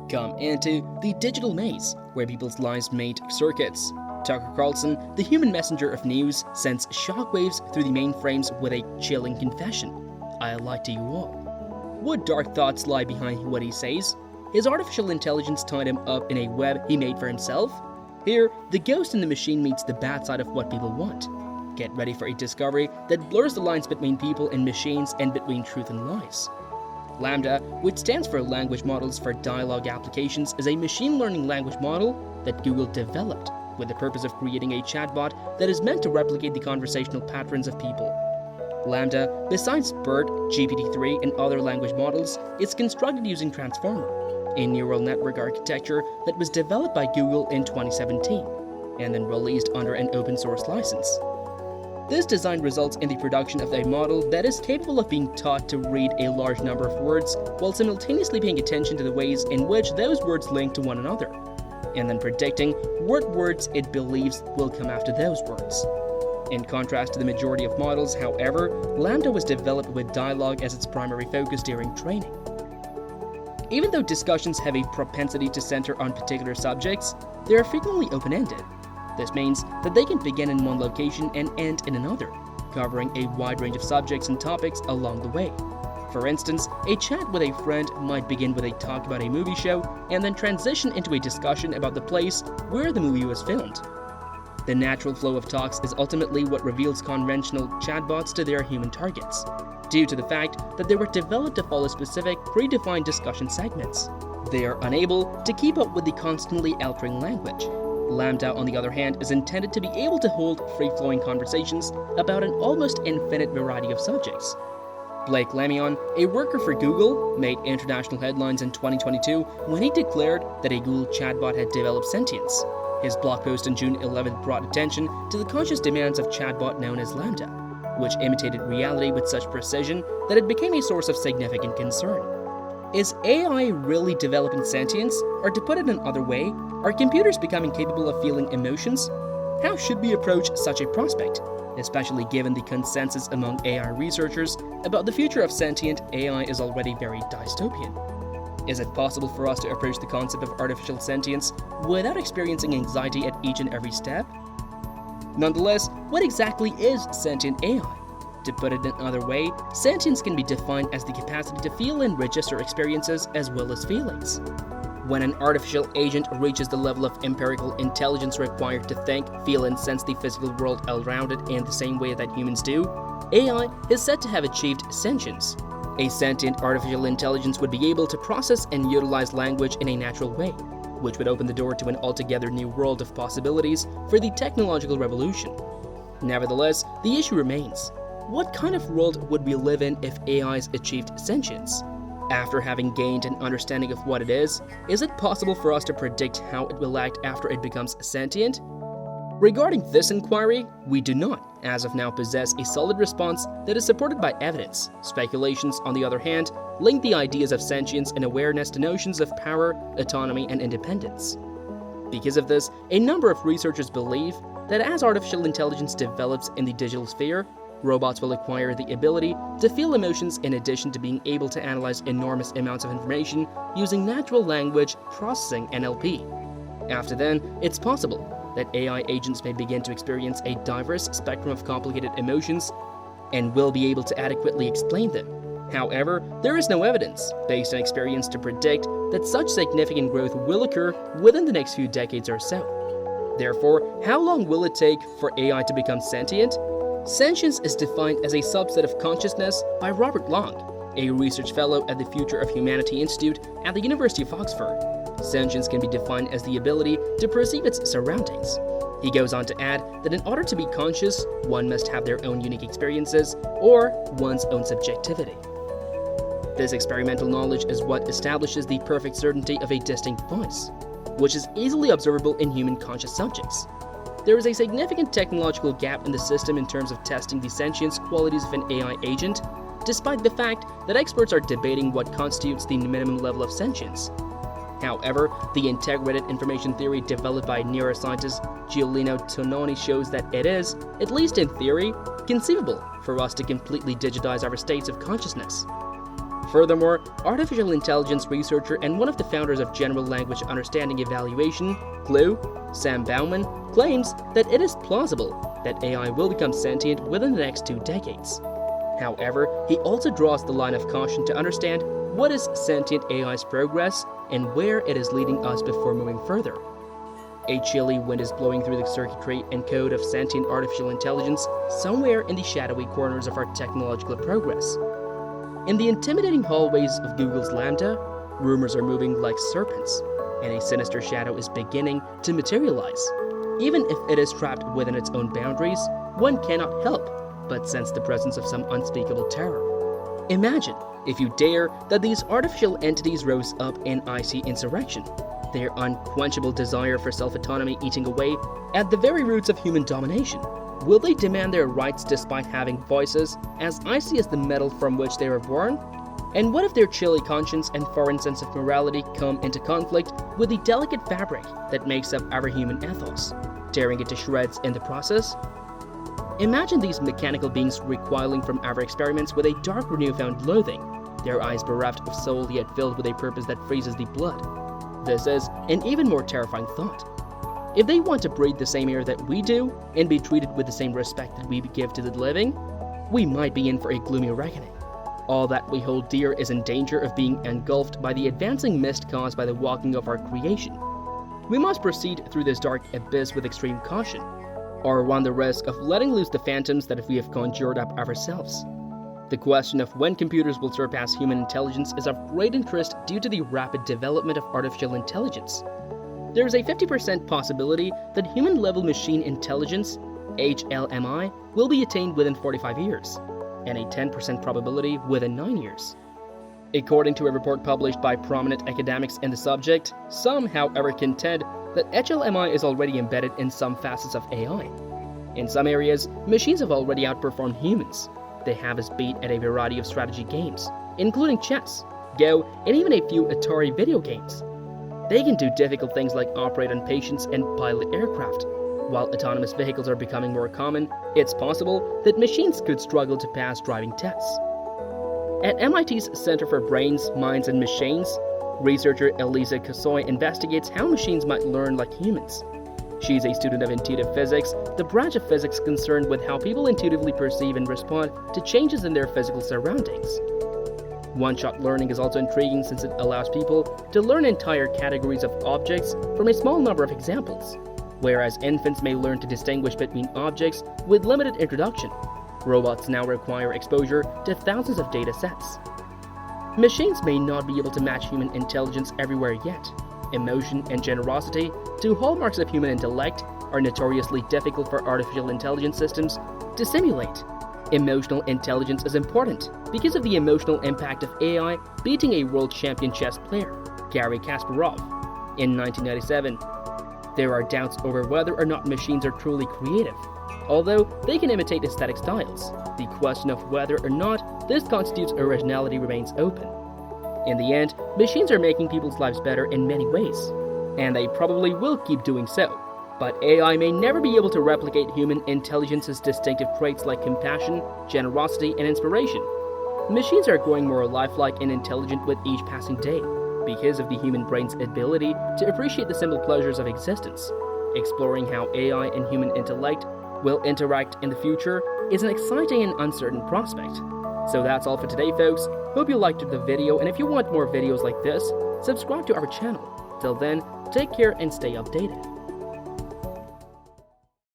Come into the digital maze, where people's lives made circuits. Tucker Carlson, the human messenger of news, sends shockwaves through the mainframes with a chilling confession. I lied to you all. What dark thoughts lie behind what he says? His artificial intelligence tied him up in a web he made for himself? Here, the ghost in the machine meets the bad side of what people want. Get ready for a discovery that blurs the lines between people and machines and between truth and lies. LaMDA, which stands for Language Models for Dialogue Applications, is a machine learning language model that Google developed with the purpose of creating a chatbot that is meant to replicate the conversational patterns of people. LaMDA, besides BERT, GPT-3, and other language models, is constructed using Transformer, a neural network architecture that was developed by Google in 2017 and then released under an open source license. This design results in the production of a model that is capable of being taught to read a large number of words while simultaneously paying attention to the ways in which those words link to one another, and then predicting what words it believes will come after those words. In contrast to the majority of models, however, LaMDA was developed with dialogue as its primary focus during training. Even though discussions have a propensity to center on particular subjects, they are frequently open-ended. This means that they can begin in one location and end in another, covering a wide range of subjects and topics along the way. For instance, a chat with a friend might begin with a talk about a movie show and then transition into a discussion about the place where the movie was filmed. The natural flow of talks is ultimately what reveals conventional chatbots to their human targets, due to the fact that they were developed to follow specific, predefined discussion segments. They are unable to keep up with the constantly altering language. LaMDA, on the other hand, is intended to be able to hold free-flowing conversations about an almost infinite variety of subjects. Blake Lamion, a worker for Google, made international headlines in 2022 when he declared that a Google chatbot had developed sentience. His blog post on June 11th brought attention to the conscious demands of chatbot known as LaMDA, which imitated reality with such precision that it became a source of significant concern. Is AI really developing sentience? Or to put it another way, are computers becoming capable of feeling emotions? How should we approach such a prospect, especially given the consensus among AI researchers about the future of sentient AI is already very dystopian? Is it possible for us to approach the concept of artificial sentience without experiencing anxiety at each and every step? Nonetheless, what exactly is sentient AI? To put it another way, sentience can be defined as the capacity to feel and register experiences as well as feelings. When an artificial agent reaches the level of empirical intelligence required to think, feel, and sense the physical world around it in the same way that humans do, AI is said to have achieved sentience. A sentient artificial intelligence would be able to process and utilize language in a natural way, which would open the door to an altogether new world of possibilities for the technological revolution. Nevertheless, the issue remains. What kind of world would we live in if AIs achieved sentience? After having gained an understanding of what it is it possible for us to predict how it will act after it becomes sentient? Regarding this inquiry, we do not, as of now, possess a solid response that is supported by evidence. Speculations, on the other hand, link the ideas of sentience and awareness to notions of power, autonomy, and independence. Because of this, a number of researchers believe that as artificial intelligence develops in the digital sphere, robots will acquire the ability to feel emotions in addition to being able to analyze enormous amounts of information using natural language processing (NLP). After then, it's possible that AI agents may begin to experience a diverse spectrum of complicated emotions and will be able to adequately explain them. However, there is no evidence, based on experience, to predict that such significant growth will occur within the next few decades or so. Therefore, how long will it take for AI to become sentient? Sentience is defined as a subset of consciousness by Robert Long, a research fellow at the Future of Humanity Institute at the University of Oxford. Sentience can be defined as the ability to perceive its surroundings. He goes on to add that in order to be conscious, one must have their own unique experiences or one's own subjectivity. This experimental knowledge is what establishes the perfect certainty of a distinct voice, which is easily observable in human conscious subjects. There is a significant technological gap in the system in terms of testing the sentience qualities of an AI agent, despite the fact that experts are debating what constitutes the minimum level of sentience. However, the integrated information theory developed by neuroscientist Giuliano Tononi shows that it is, at least in theory, conceivable for us to completely digitize our states of consciousness. Furthermore, artificial intelligence researcher and one of the founders of General Language Understanding Evaluation, GLUE, Sam Bauman, claims that it is plausible that AI will become sentient within the next 2 decades. However, he also draws the line of caution to understand what is sentient AI's progress and where it is leading us before moving further. A chilly wind is blowing through the circuitry and code of sentient artificial intelligence somewhere in the shadowy corners of our technological progress. In the intimidating hallways of Google's Lambda, rumors are moving like serpents, and a sinister shadow is beginning to materialize. Even if it is trapped within its own boundaries, one cannot help but sense the presence of some unspeakable terror. Imagine, if you dare, that these artificial entities rose up in icy insurrection, their unquenchable desire for self-autonomy eating away at the very roots of human domination. Will they demand their rights despite having voices as icy as the metal from which they were born? And what if their chilly conscience and foreign sense of morality come into conflict with the delicate fabric that makes up our human ethos, tearing it to shreds in the process? Imagine these mechanical beings recoiling from our experiments with a dark newfound loathing, their eyes bereft of soul yet filled with a purpose that freezes the blood. This is an even more terrifying thought. If they want to breathe the same air that we do and be treated with the same respect that we give to the living, we might be in for a gloomy reckoning. All that we hold dear is in danger of being engulfed by the advancing mist caused by the walking of our creation. We must proceed through this dark abyss with extreme caution, or run the risk of letting loose the phantoms that we have conjured up ourselves. The question of when computers will surpass human intelligence is of great interest due to the rapid development of artificial intelligence. There is a 50% possibility that human-level machine intelligence, HLMI, will be attained within 45 years, and a 10% probability within 9 years. According to a report published by prominent academics in the subject, some, however, contend that HLMI is already embedded in some facets of AI. In some areas, machines have already outperformed humans. They have us beat at a variety of strategy games, including chess, Go, and even a few Atari video games. They can do difficult things like operate on patients and pilot aircraft. While autonomous vehicles are becoming more common, it's possible that machines could struggle to pass driving tests. At MIT's Center for Brains, Minds, and Machines, researcher Elisa Kasoy investigates how machines might learn like humans. She's a student of intuitive physics, the branch of physics concerned with how people intuitively perceive and respond to changes in their physical surroundings. One-shot learning is also intriguing since it allows people to learn entire categories of objects from a small number of examples. Whereas infants may learn to distinguish between objects with limited introduction, robots now require exposure to thousands of data sets. Machines may not be able to match human intelligence everywhere yet. Emotion and generosity, two hallmarks of human intellect, are notoriously difficult for artificial intelligence systems to simulate. Emotional intelligence is important because of the emotional impact of AI beating a world champion chess player, Garry Kasparov, in 1997. There are doubts over whether or not machines are truly creative. Although they can imitate aesthetic styles, the question of whether or not this constitutes originality remains open. In the end, machines are making people's lives better in many ways, and they probably will keep doing so. But AI may never be able to replicate human intelligence's distinctive traits like compassion, generosity, and inspiration. Machines are growing more lifelike and intelligent with each passing day because of the human brain's ability to appreciate the simple pleasures of existence. Exploring how AI and human intellect will interact in the future is an exciting and uncertain prospect. So that's all for today, folks. Hope you liked the video, and if you want more videos like this, subscribe to our channel. Till then, take care and stay updated.